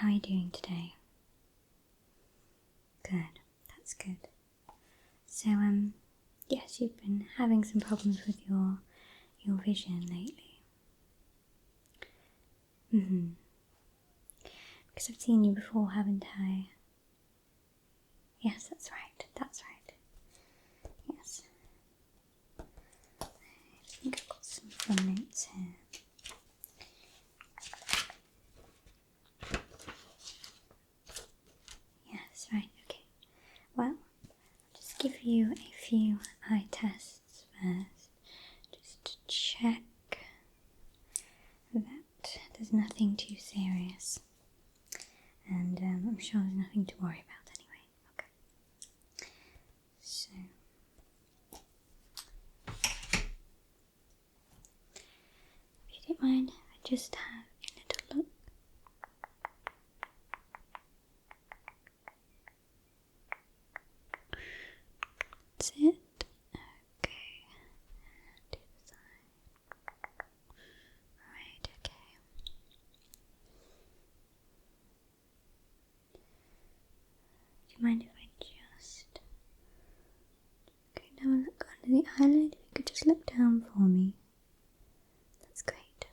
how are you doing today? Good, that's good. So, yes, you've been having some problems with your vision lately. Because I've seen you before, haven't I? Yes, that's right, Yes. I think I've got some fun notes here. Yes, right, okay. Well, I'll just give you a few eye tests first, just to check that there's nothing too serious. And I'm sure there's nothing to worry about anyway. Okay. So, if you don't mind, I just have a little look. That's it. Okay. Do the side. Alright, okay. Do you mind if I just go and have a look under the eyelid? If you could just look down for me. That's great.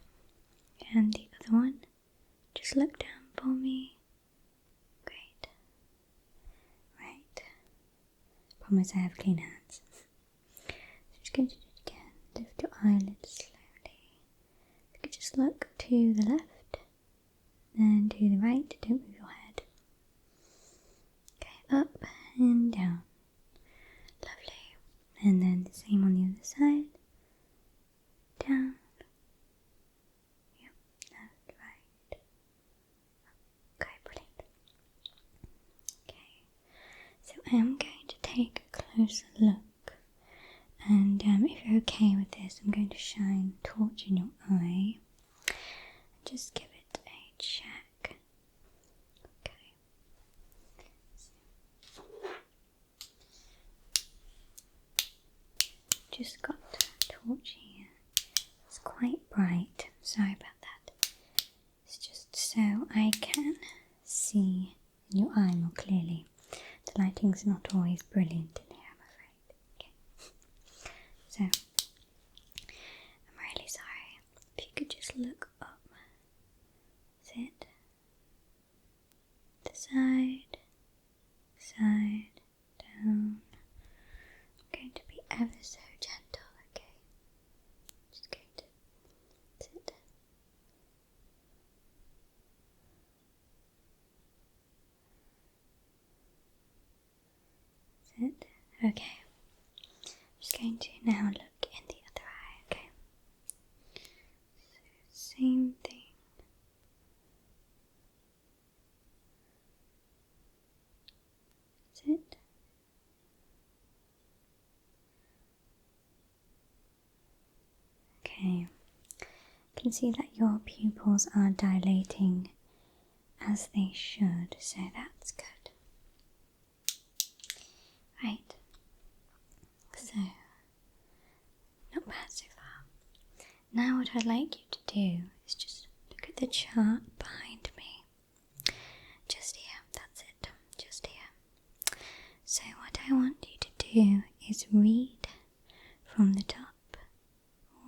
And the other one, just look down for me. Great. Right. Promise I have clean hands. So just going to do it again. Lift your eyelids slowly. If you could just look to the left, then to the right. Don't move your head. Okay, up and down. Lovely. And then the same on the other side. Down. Yep, left, right. Okay, brilliant. Okay, so I am going to take a closer look. And if you're okay with this, I'm going to shine a torch in your eye. Just give it a check. Okay. Just got a torch here. It's quite bright. Sorry about that. It's just so I can see in your eye more clearly. The lighting's not always brilliant in here, I'm afraid. Okay. So, I'm really sorry. If you could just look up. That's it. The side, down. I'm going to be ever so gentle, okay? Just going to sit. Sit. Okay. I'm just going to now look in the other eye, okay? So, same thing. Sit. Okay. You can see that your pupils are dilating as they should, so that's good. Right. So, not bad so far. Now what I'd like you to do is just look at the chart behind me. Just here, that's it, just here. So what I want you to do is read from the top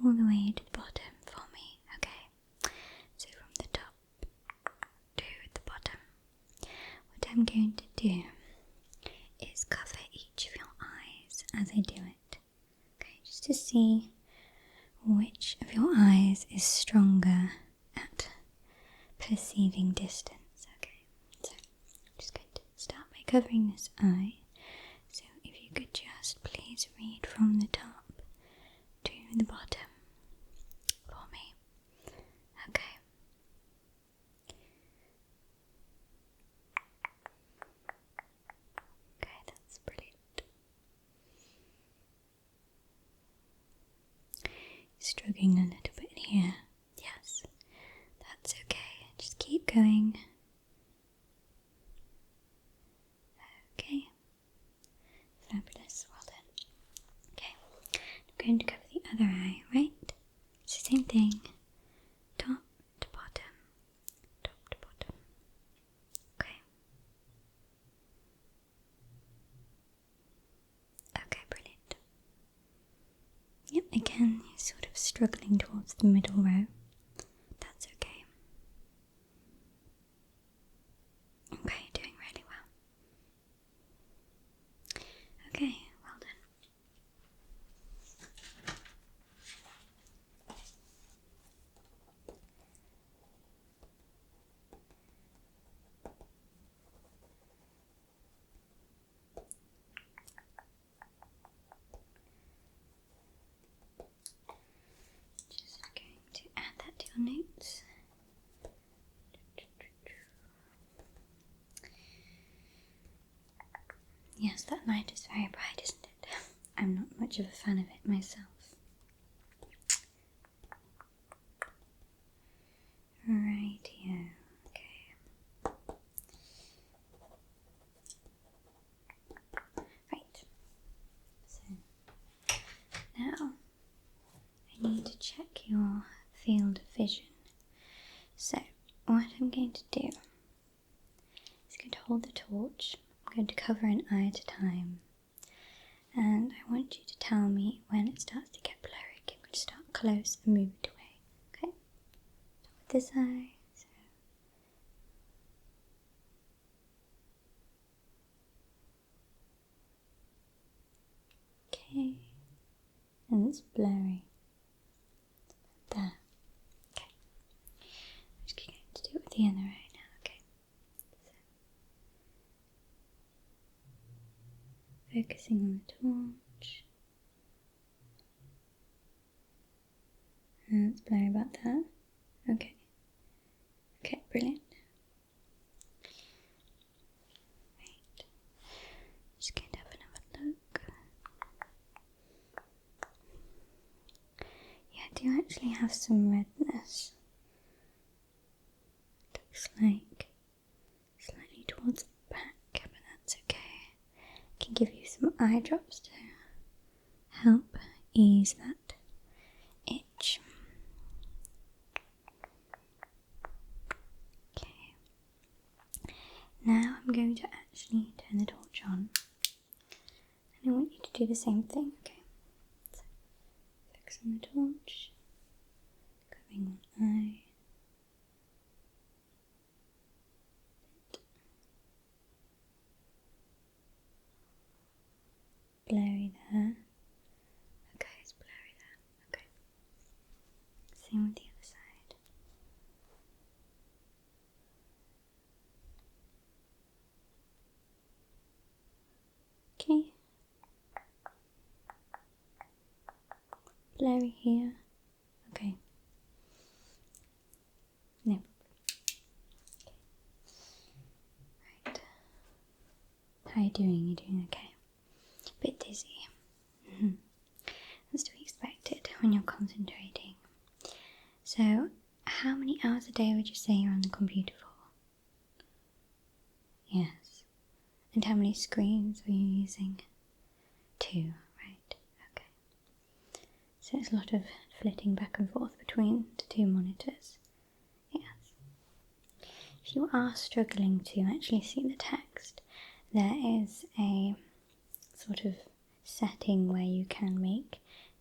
all the way to the bottom for me, okay? So from the top to the bottom. What I'm going to do is cover each of your eyes as I do it. Okay, just to see which of your eyes is stronger at perceiving distance. Okay, so I'm just going to start by covering this eye. So if you could just please read from the top to the bottom for me. Okay. Okay, that's brilliant. Struggling a little bit here. Yes, that's okay. Just keep going. Okay. Fabulous. Well done. Okay. I'm going to cover the other eye, right? It's the same thing. Top to bottom. Top to bottom. again, you're sort of struggling towards the middle row. That's okay. Okay, doing really well. Okay, well done. Just going to add that to your notes. Yes, that light is very bright, isn't it? I'm not much of a fan of it myself. Right here, okay. Right. So, now I need to check your field of vision. So, what I'm going to do is going to hold the torch. I'm going to cover an eye at a time. And I want you to tell me when it starts to get blurry. I'm going to start close and move it away. Okay? With this eye. So. Okay. And it's blurry. There. Okay. I'm just going to do it with the other eye now. Okay. So. Focusing on the torch. And it's blurry about that. Okay. Okay, brilliant. Right. Just going to have another look. Yeah, I do actually have some redness. Looks like slightly towards the back, but that's okay. I can give you some eye drops to help ease that itch. Okay. Now I'm going to actually turn the torch on. And I want you to do the same thing, okay? So, fix on the torch, covering one eye. Blurry there. Okay, it's blurry there. Okay. Same with the other side. Okay. Blurry here. Okay. No problem. Okay. Right. How are you doing? You're doing okay? A bit dizzy. That's to be expected when you're concentrating. So, how many hours a day would you say you're on the computer for? Yes. And how many screens were you using? 2, right? Okay. So it's a lot of flitting back and forth between the 2 monitors. Yes. If you are struggling to actually see the text, there is a sort of setting where you can make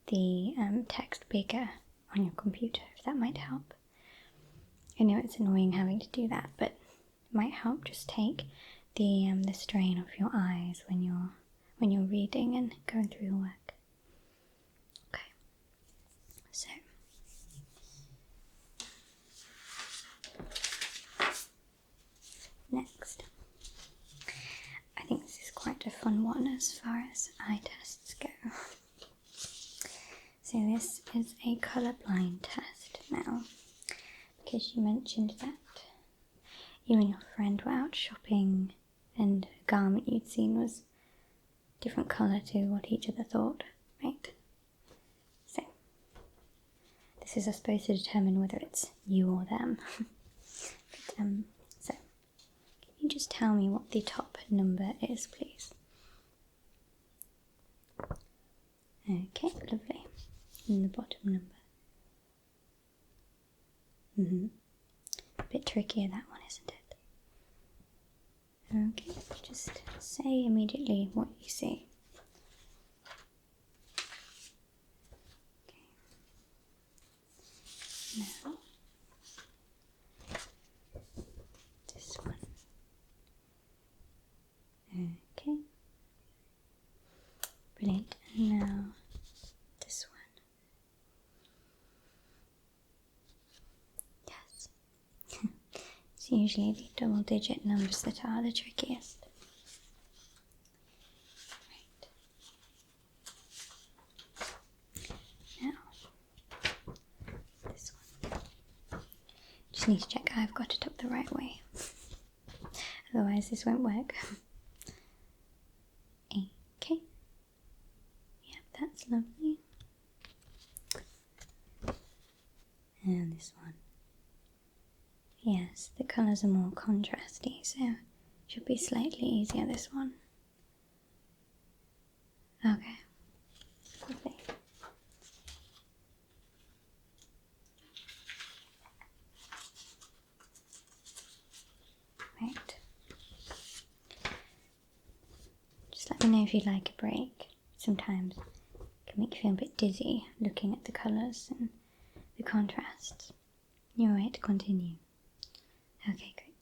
the text bigger on your computer, if that might help. I know it's annoying having to do that, but it might help just take the strain off your eyes when you're reading and going through your work. Okay, so next, I think this is quite a fun one as far as eye tests go. So this is a colourblind test now, because you mentioned that you and your friend were out shopping and a garment you'd seen was different colour to what each other thought, right? So this is, I suppose, to determine whether it's you or them. But, so can you just tell me what the top number is, please? Okay, lovely. And the bottom number. A bit trickier, that one, isn't it? Okay, just say immediately what you see. Brilliant. And now this one. Yes. It's usually the double digit numbers that are the trickiest. Right. Now, this one. Just need to check I've got it up the right way. Otherwise this won't work. Okay. Yep, that's lovely. And this one. Yes, the colours are more contrasty, so should be slightly easier this one. Okay. Lovely. Right. Just let me know if you'd like a break. Sometimes it can make you feel a bit dizzy looking at the colours and the contrasts. You're right to continue. Okay, great.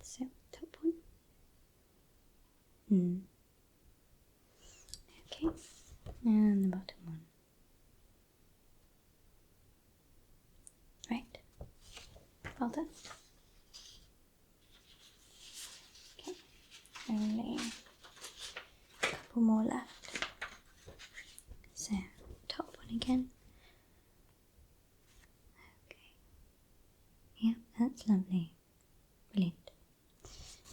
So, top one. Okay, and the bottom one. Right. Well done. Okay, only a couple more left. So, top one again. Okay. Yep, that's lovely. Brilliant.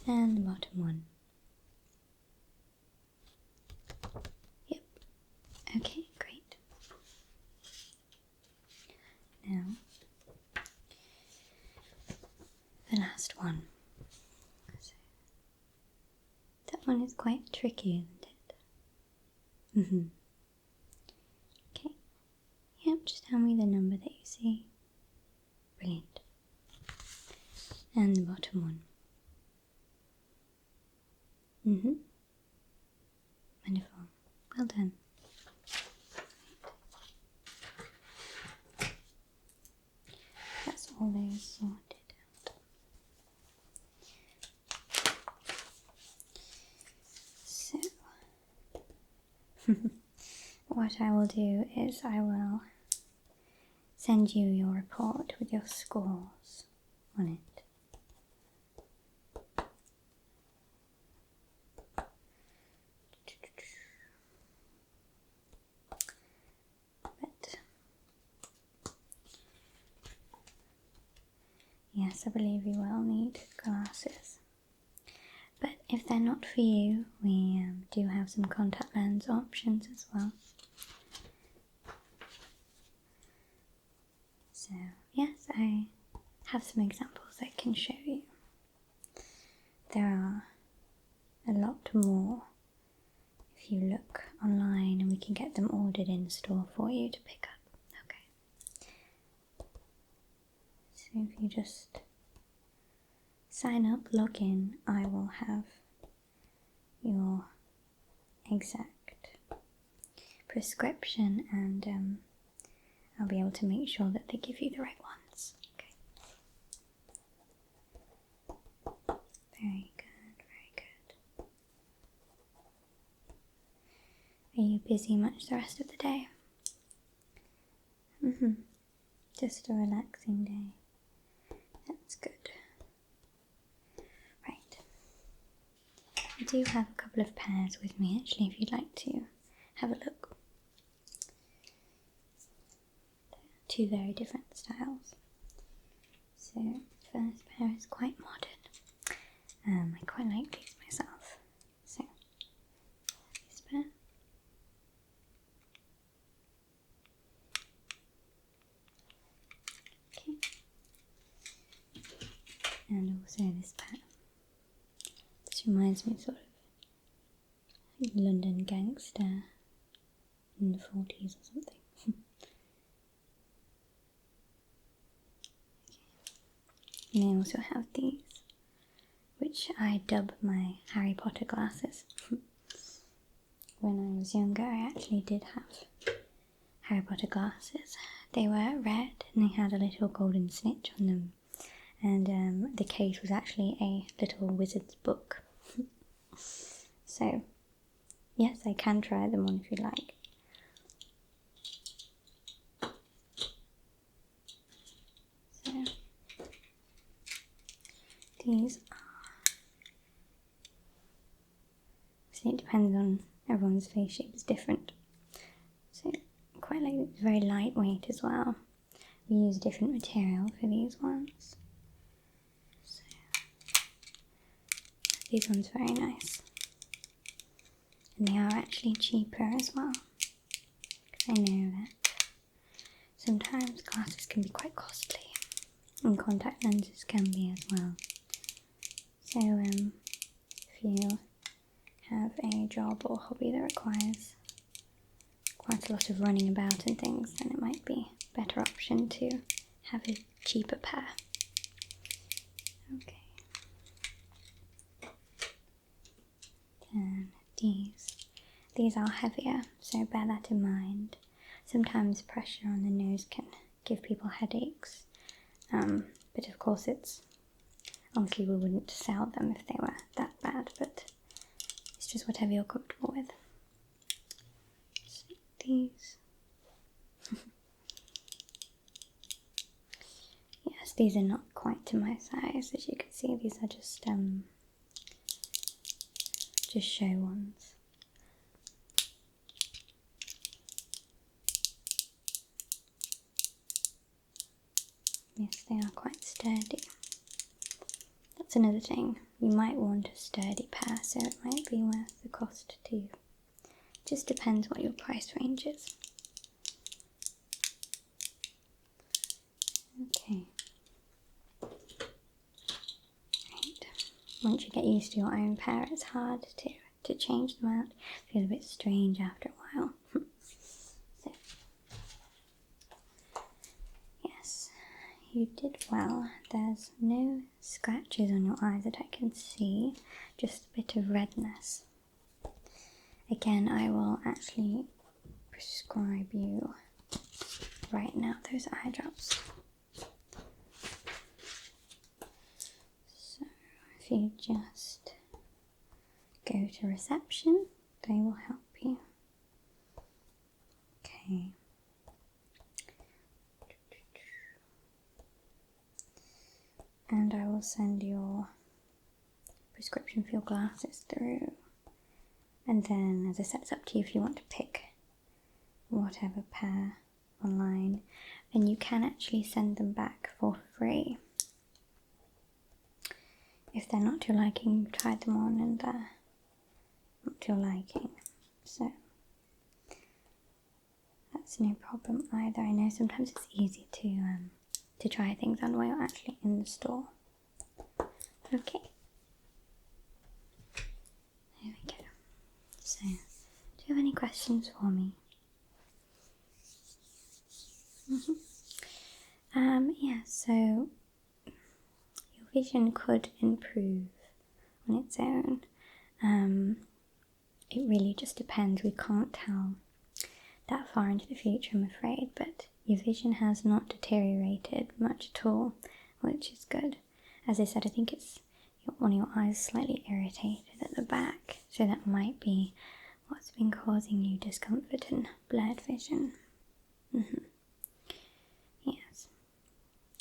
And the bottom one. Yep. Okay, great. Now, the last one. So, that one is quite tricky, isn't it? Okay. Yep, just tell me the number that you see. Brilliant. And the bottom one. Wonderful. Well done. That's all those sorted out. So, what I will do is I will send you your report with your scores on it. Yes, I believe you will need glasses. But if they're not for you, we do have some contact lens options as well. So, yes, I have some examples I can show you. There are a lot more if you look online, and we can get them ordered in store for you to pick up. Okay. So if you just sign up, log in, I will have your exact prescription, and I'll be able to make sure that they give you the right ones. Okay. Very good, very good. Are you busy much the rest of the day? Just a relaxing day. That's good. Right. I do have a couple of pairs with me actually, if you'd like to have a look. Two very different styles. So the first pair is quite modern. I quite like these myself. So this pair. Okay. And also this pair. This reminds me sort of London gangster in the 40s or something. And I also have these, which I dub my Harry Potter glasses. When I was younger, I actually did have Harry Potter glasses. They were red and they had a little golden snitch on them. And the case was actually a little wizard's book. So, yes, I can try them on if you like. So these are, so it depends on everyone's face shape is different. So quite like it's very lightweight as well. We use different material for these ones. So these ones are very nice. And they are actually cheaper as well. I know that sometimes glasses can be quite costly, and contact lenses can be as well. So if you have a job or hobby that requires quite a lot of running about and things, then it might be a better option to have a cheaper pair. Okay. Then these are heavier, so bear that in mind. Sometimes pressure on the nose can give people headaches, but of course honestly we wouldn't sell them if they were that bad, but it's just whatever you're comfortable with. So these. Yes, these are not quite to my size, as you can see. These are just show ones. Yes, they are quite sturdy. That's another thing. You might want a sturdy pair, so it might be worth the cost to you. Just depends what your price range is. Okay. Right. Once you get used to your own pair, it's hard to change them out. It feels a bit strange after a while. So, yes, you did well. There's no scratches on your eyes that I can see, just a bit of redness. Again, I will actually prescribe you right now those eye drops. So if you just go to reception, they will help you. Okay. And I will send your prescription for your glasses through. And then, as I said, it's up to you if you want to pick whatever pair online. And you can actually send them back for free. If they're not to your liking, you've tried them on and they're not to your liking. So that's no problem either. I know sometimes it's easy to try things on while you're actually in the store. Okay. There we go. So, do you have any questions for me? Yeah, so your vision could improve on its own. It really just depends. We can't tell that far into the future, I'm afraid, but your vision has not deteriorated much at all, which is good. As I said, I think it's one of your eyes slightly irritated at the back, so that might be what's been causing you discomfort and blurred vision. Yes.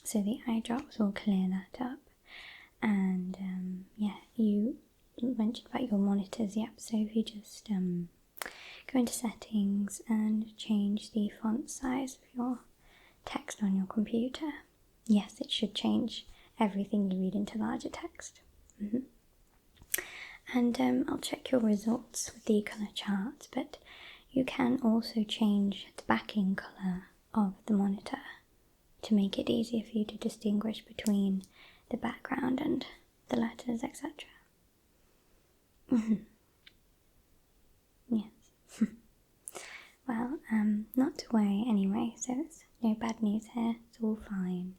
So the eye drops will clear that up. And yeah, you mentioned about your monitors, yep. So if you just go into settings and change the font size of your text on your computer, yes, it should change everything you read into larger text. And I'll check your results with the colour chart, but you can also change the backing colour of the monitor to make it easier for you to distinguish between the background and the letters, etc. Yes. Well, not to worry anyway, so it's no bad news here, it's all fine.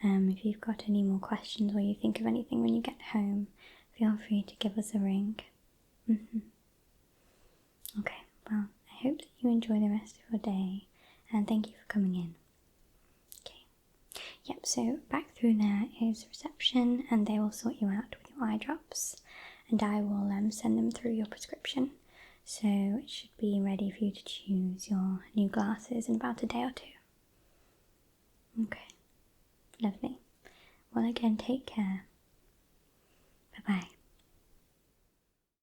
If you've got any more questions or you think of anything when you get home, feel free to give us a ring. Okay, well, I hope that you enjoy the rest of your day, and thank you for coming in. Okay, yep, so back through there is reception, and they will sort you out with your eye drops, and I will send them through your prescription. So it should be ready for you to choose your new glasses in about a day or two. Okay, lovely. Well, again, take care. Bye-bye.